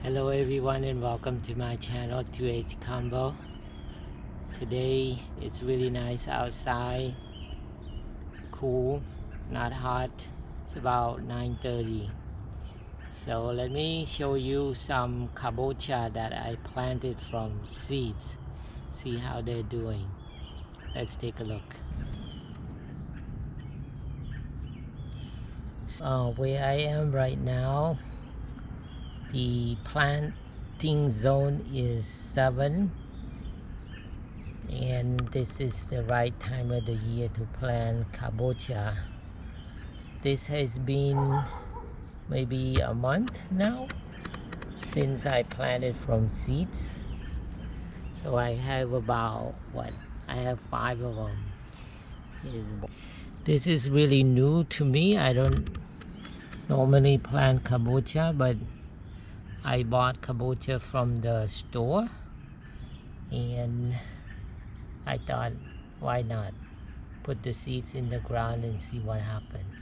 Hello everyone and welcome to my channel 2H Combo. Today it's really nice outside, cool, not hot. It's about 9:30. So let me show you some kabocha that I planted from seeds. See how they're doing. Let's take a look. Where I am right now, the planting zone is 7, and this is the right time of the year to plant kabocha. This has been maybe a month now since I planted from seeds. So I have about I have 5 of them. This is really new to me. I don't normally plant kabocha, but I bought kabocha from the store and I thought, why not put the seeds in the ground and see what happens.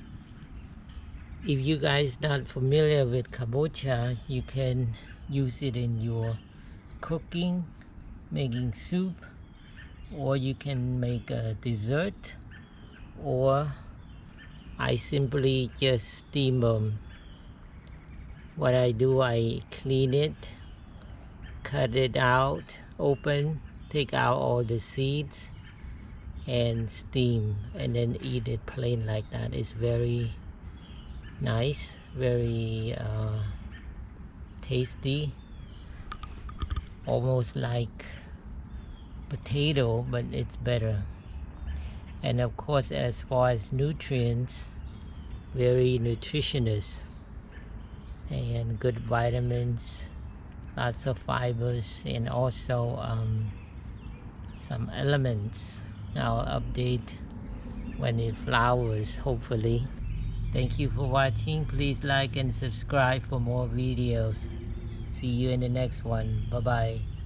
If you guys not familiar with kabocha, you can use it in your cooking, making soup, or you can make a dessert, or I simply just steam them. What I do, I clean it, cut it out open, take out all the seeds and steam, and then eat it plain like that. It's very nice, very tasty, almost like potato, but it's better. And of course, as far as nutrients, very nutritious and good vitamins, lots of fibers, and also some elements. Now I'll update when it flowers, hopefully. Thank you for watching. Please like and subscribe for more videos. See you in the next one. Bye bye.